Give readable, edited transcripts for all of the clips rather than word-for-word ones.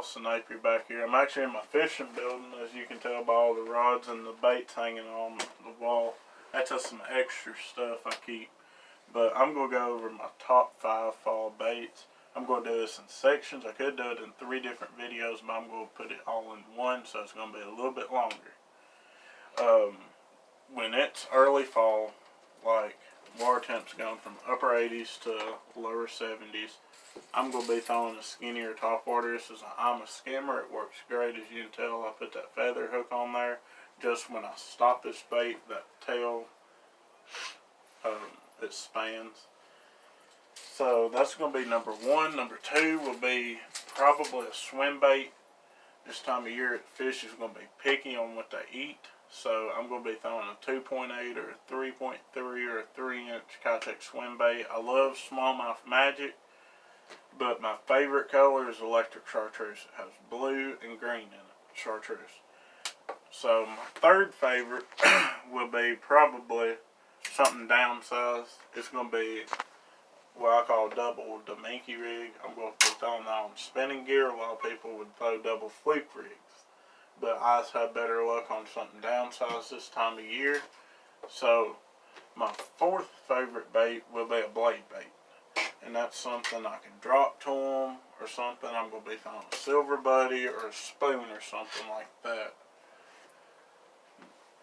Austin Napier back here. I'm actually in my fishing building, as you can tell by all the rods and the baits hanging on the wall. That's just some extra stuff I keep. But I'm going to go over my top 5 fall baits. I'm going to do this in sections. I could do it in 3 different videos, but I'm going to put it all in one, so it's going to be a little bit longer. When it's early fall, like water temps going from upper 80s to lower 70s, I'm going to be throwing a skinnier top water. This is an I'm a Skimmer. It works great, as you can tell. I put that feather hook on there. Just when I stop this bait, that tail, it spans. So that's going to be number 1. Number 2 will be probably a swim bait. This time of year, fish is going to be picky on what they eat. So I'm going to be throwing a 2.8 or a 3.3 or a 3-inch Keitech swim bait. I love Smallmouth Magic, but my favorite color is electric chartreuse. It has blue and green in it, chartreuse. So my 3rd favorite will be probably something downsized. It's going to be what I call double Dominky rig. I'm going to be throwing that on spinning gear. A lot of people would throw double fluke rigs, but I just have better luck on something downsized this time of year. So my 4th favorite bait will be a blade bait, and that's something I can drop to them or something. I'm going to be throwing a silver buddy or a spoon or something like that.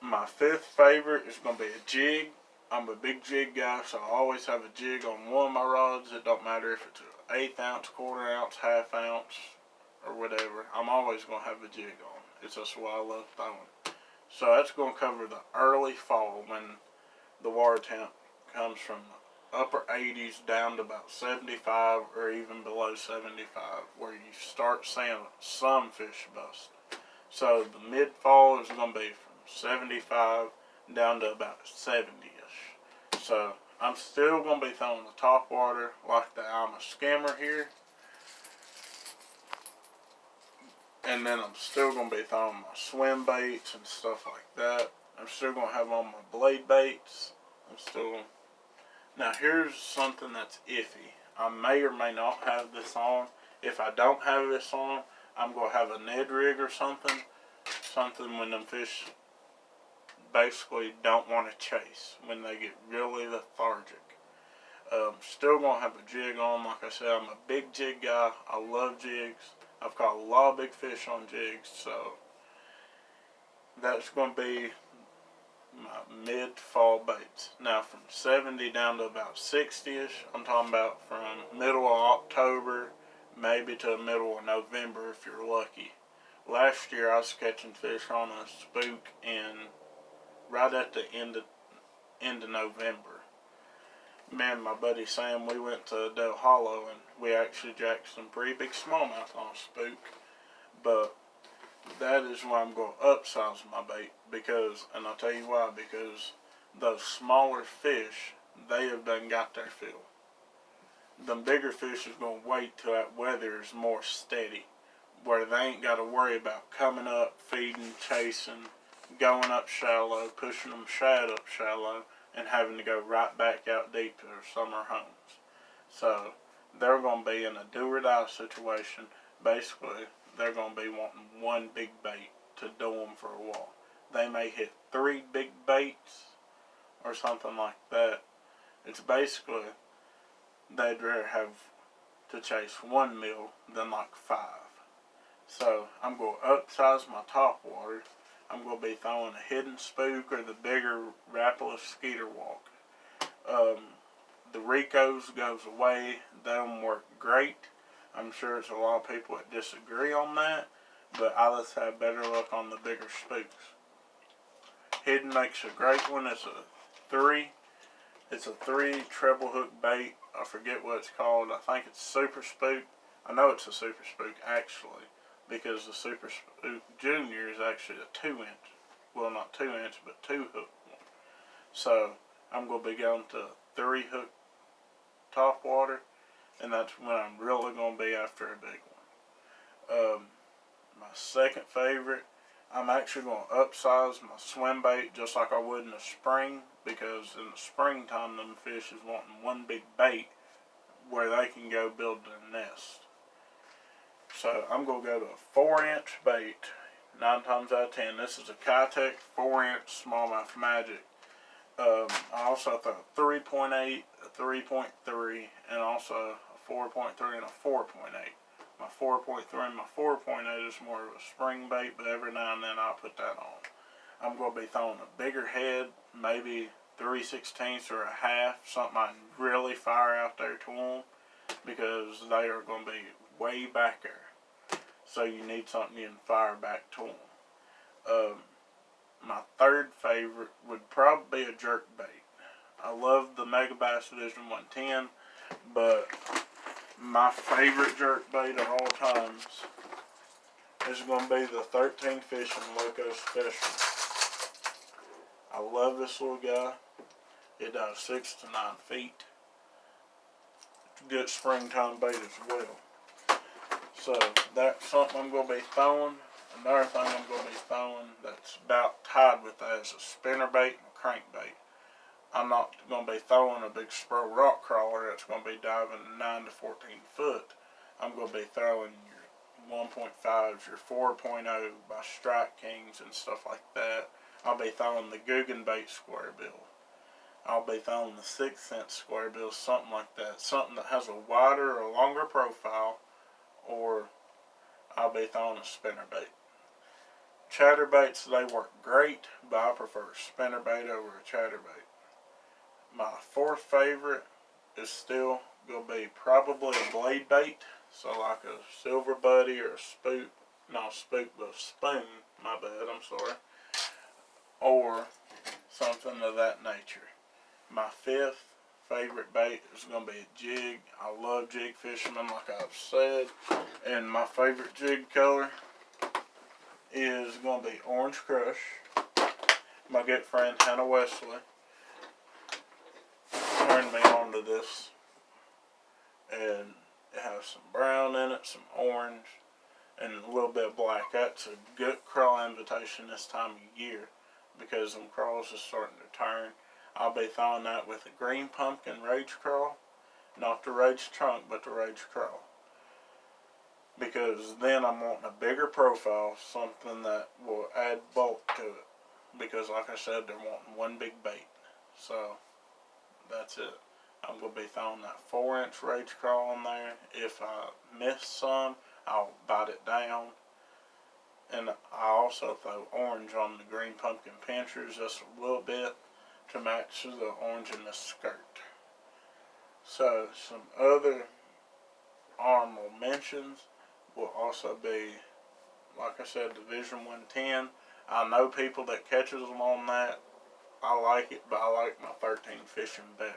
My 5th favorite is going to be a jig. I'm a big jig guy, so I always have a jig on one of my rods. It don't matter if it's an 1/8 ounce, 1/4 ounce, 1/2 ounce, or whatever. I'm always going to have a jig on. It's just what I love throwing. So that's going to cover the early fall when the water temp comes from the upper 80s down to about 75 or even below 75, where you start seeing some fish bust. So the mid-fall is going to be from 75 down to about 70-ish. So I'm still going to be throwing the top water like the I'm a Skimmer here. And then I'm still going to be throwing my swim baits and stuff like that. I'm still going to have on my blade baits. Now here's something that's iffy. I may or may not have this on. If I don't have this on, I'm going to have a Ned rig or something. Something when them fish basically don't want to chase, when they get really lethargic. Still going to have a jig on. Like I said, I'm a big jig guy. I love jigs. I've caught a lot of big fish on jigs, so that's going to be my mid-fall baits. Now from 70 down to about 60-ish, I'm talking about from middle of October maybe to the middle of November if you're lucky. Last year I was catching fish on a spook right at the end of November. Me and my buddy Sam, we went to Del Hollow and we actually jacked some pretty big smallmouth on a spook. But that is why I'm going to upsize my bait, because, and I'll tell you why, because those smaller fish, they have done got their fill. Them bigger fish is going to wait till that weather is more steady, where they ain't got to worry about coming up, feeding, chasing, going up shallow, pushing them shad up shallow, and having to go right back out deep to their summer homes. So they're going to be in a do or die situation. Basically, they're going to be wanting one big bait to do them for a while. They may hit 3 big baits or something like that. It's basically, they'd rather have to chase 1 meal than like 5. So I'm going to upsize my top water. I'm going to be throwing a hidden spook or the bigger Rapala Skeeter Walk. The Ricos goes away. They don't work great. I'm sure there's a lot of people that disagree on that, but I just have better luck on the bigger spooks. Hidden makes a great one. It's a 3 treble hook bait. I forget what it's called. I think it's Super Spook. I know it's a Super Spook actually, because the Super Spook Junior is actually a 2-inch. Well, not 2-inch, but 2-hook one. So I'm going to be going to 3-hook top water, and that's when I'm really going to be after a big one. My second favorite, I'm actually going to upsize my swim bait just like I would in the spring, because in the springtime them fish is wanting one big bait where they can go build their nest. So I'm going to go to a 4-inch bait. 9 times out of 10. This is a Keitech 4-inch smallmouth magic. I also throw a 3.8, a 3.3, and also a 4.3 and a 4.8. My 4.3 and my 4.8 is more of a spring bait, but every now and then I'll put that on. I'm going to be throwing a bigger head, maybe 3/16 or a half, something I can really fire out there to them, because they are going to be way back there. So you need something you can fire back to them. My third favorite would probably be a jerk bait. I love the Megabass Division 110, but my favorite jerk bait of all times is going to be the 13 Fishing Loco Special. I love this little guy. It does 6 to 9 feet. It's a good springtime bait as well. So that's something I'm going to be throwing. Another thing I'm going to be throwing that's about tied with that is a spinnerbait and a crankbait. I'm not going to be throwing a big spur rock crawler that's going to be diving 9 to 14 foot. I'm going to be throwing your 1.5s, your 4.0 by Strike Kings and stuff like that. I'll be throwing the Guggen bait square bill. I'll be throwing the 6-cent square bill, something like that. Something that has a wider or longer profile, or I'll be throwing a spinnerbait. Chatterbaits, they work great, but I prefer a spinnerbait over a chatterbait. My fourth favorite is still going to be probably a blade bait. So like a silver buddy or a spook, not a spook, but a spoon, my bad, I'm sorry. Or something of that nature. My fifth favorite bait is going to be a jig. I love jig fishermen, like I've said. And my favorite jig color is going to be Orange Crush. My good friend Hannah Wesley turned me on to this. And it has some brown in it, some orange, and a little bit of black. That's a good crawl invitation this time of year, because them crawls is starting to turn. I'll be throwing that with a green pumpkin rage crawl. Not the rage trunk, but the rage crawl. Because then I'm wanting a bigger profile, something that will add bulk to it. Because like I said, they're wanting one big bait. So, that's it. I'm going to be throwing that 4-inch rage crawl in there. If I miss some, I'll bite it down. And I also throw orange on the green pumpkin pinchers just a little bit to match the orange in the skirt. So some other honorable mentions will also be, like I said, Division 110. I know people that catches them on that. I like it, but I like my 13 Fishing better.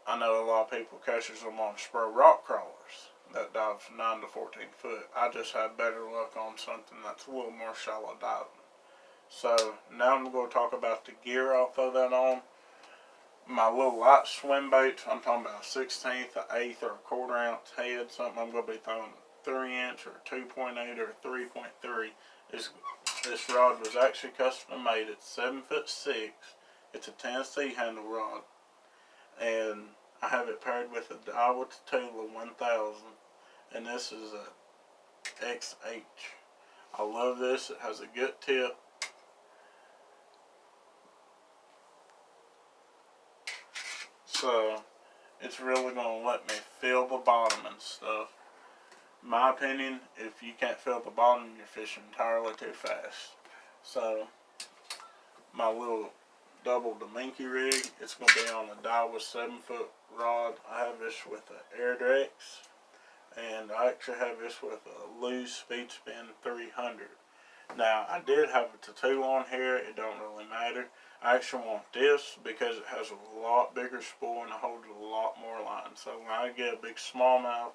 I know a lot of people catches them on spur rock crawlers that dives 9 to 14 foot. I just had better luck on something that's a little more shallow diving. So now I'm going to talk about the gear I'll throw that on. My little light swim baits, I'm talking about a 16th, an 1/8, or a 1/4 ounce head, something I'm going to be throwing a 3-inch or a 2.8 or a 3.3. This rod was actually custom made. It's 7'6". It's a Tennessee handle rod. And I have it paired with a Daiwa Tatula 1000. And this is a XH. I love this. It has a good tip. So, it's really going to let me feel the bottom and stuff. My opinion, if you can't feel the bottom, you're fishing entirely too fast. So, my little double Dominky rig, it's going to be on a Daiwa 7-foot rod. I have this with an Airdrex, and I actually have this with a Lew's Speedspin 300. Now, I did have a tattoo on here. It don't really matter. I actually want this because it has a lot bigger spool and it holds a lot more line. So when I get a big smallmouth,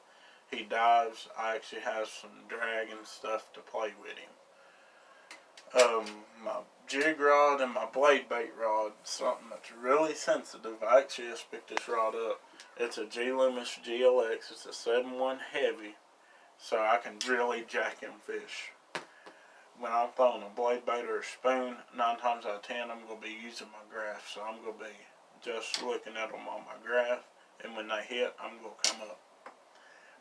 he dives, I actually have some drag and stuff to play with him. My jig rod and my blade bait rod, something that's really sensitive. I actually just picked this rod up. It's a G Loomis GLX. It's a 7-1 heavy, so I can really jack him fish. When I'm throwing a blade bait or a spoon, 9 times out of 10, I'm going to be using my graph. So I'm going to be just looking at them on my graph, and when they hit, I'm going to come up.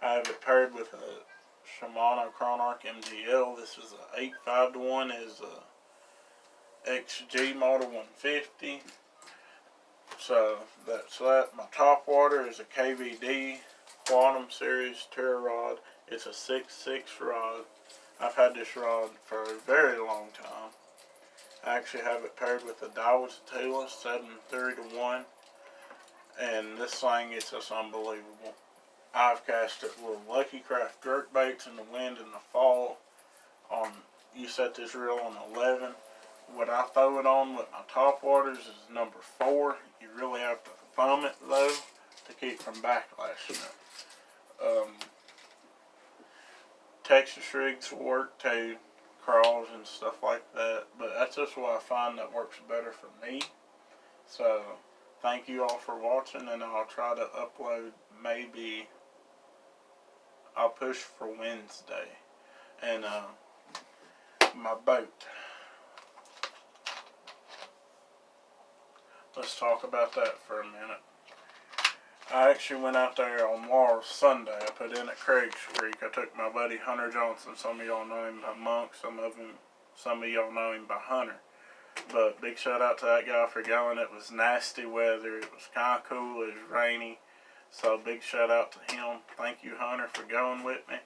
I have it paired with a Shimano Chronarch MGL. This is a 8.5-to-1. Is a XG Model 150. So that's that. My top water is a KVD Quantum Series Terra rod. It's a 6.6 rod. I've had this rod for a very long time. I actually have it paired with a Daiwa Tula 7.3-to-1. And this thing is just unbelievable. I've cast it with Lucky Craft jerk baits in the wind in the fall. You set this reel on 11. What I throw it on with my top waters is number 4. You really have to thumb it though to keep from backlashing it. Texas rigs will work too, crawls and stuff like that, but that's just what I find that works better for me. So thank you all for watching, and I'll try to upload, maybe I'll push for Wednesday. And my boat. Let's talk about that for a minute. I actually went out there on Sunday. I put in at Craig's Creek. I took my buddy Hunter Johnson. Some of y'all know him by Monk. Some of y'all know him by Hunter. But big shout out to that guy for going. It was nasty weather. It was kind of cool. It was rainy. So big shout out to him. Thank you, Hunter, for going with me.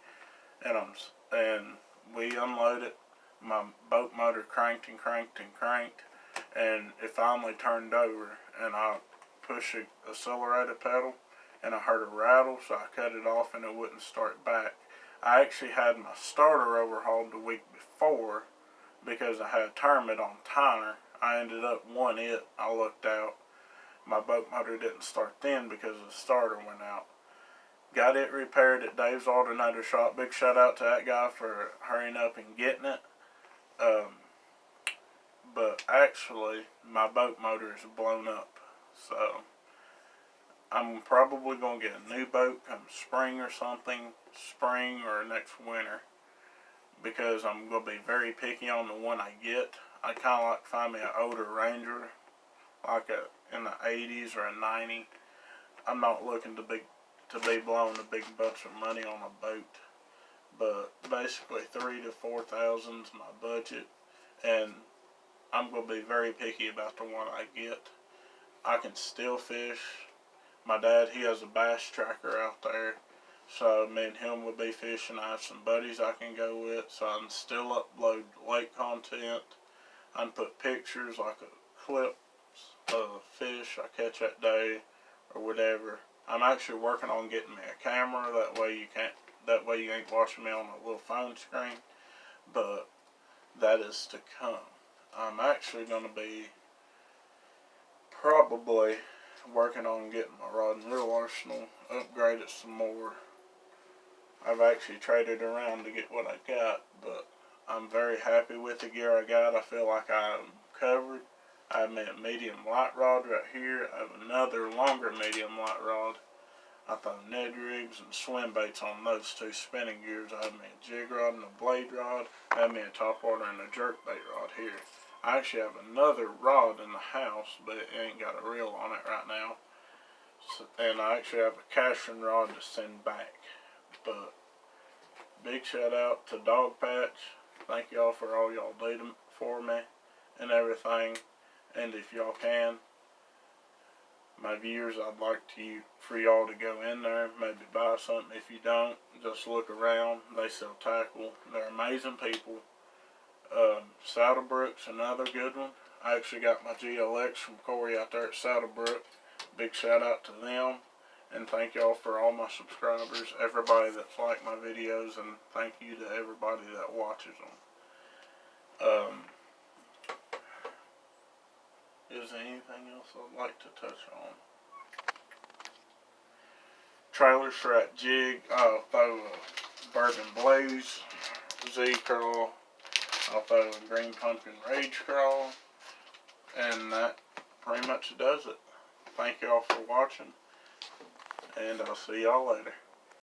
And we unloaded. My boat motor cranked and cranked and cranked, and it finally turned over. And I pushed the accelerator pedal, and I heard a rattle, so I cut it off, and it wouldn't start back. I actually had my starter overhauled the week before because I had a tournament on Tyner. I ended up won it. I looked out. My boat motor didn't start then because the starter went out. Got it repaired at Dave's Alternator Shop. Big shout out to that guy for hurrying up and getting it. But actually, my boat motor is blown up. So I'm probably going to get a new boat come spring or something. Spring or next winter. Because I'm going to be very picky on the one I get. I kind of like to find me an older Ranger. Like in the 80s or a 90. I'm not looking to be blowing a big bunch of money on a boat. But basically 3,000 to 4,000 is my budget. And I'm going to be very picky about the one I get. I can still fish. My dad, he has a bass tracker out there. So me and him will be fishing. I have some buddies I can go with. So I can still upload lake content. I can put pictures like a clip of fish I catch that day or whatever. I'm actually working on getting me a camera. That way you ain't watching me on a little phone screen. But that is to come. I'm actually going to be probably working on getting my rod and reel arsenal upgraded some more. I've actually traded around to get what I got, but I'm very happy with the gear I got. I feel like I'm covered. I have a medium light rod right here. I have another longer medium light rod. I throw Ned rigs and swim baits on those two spinning gears. I have me a jig rod and a blade rod. I have me a top water and a jerk bait rod here. I actually have another rod in the house, but it ain't got a reel on it right now. So, and I actually have a casting rod to send back. But big shout out to Dog Patch. Thank y'all for all y'all do for me and everything. And if y'all can, my viewers, I'd like for y'all to go in there, maybe buy something. If you don't, just look around. They sell tackle. They're amazing people. Saddlebrook's another good one. I actually got my GLX from Corey out there at Saddlebrook. Big shout out to them. And thank y'all for all my subscribers, everybody that's liked my videos, and thank you to everybody that watches them. Is there anything else I'd like to touch on? Trailer strap jig. I'll throw a Bourbon Blaze Z-Curl. I'll throw a Green Pumpkin Rage Crawl. And that pretty much does it. Thank y'all for watching. And I'll see y'all later.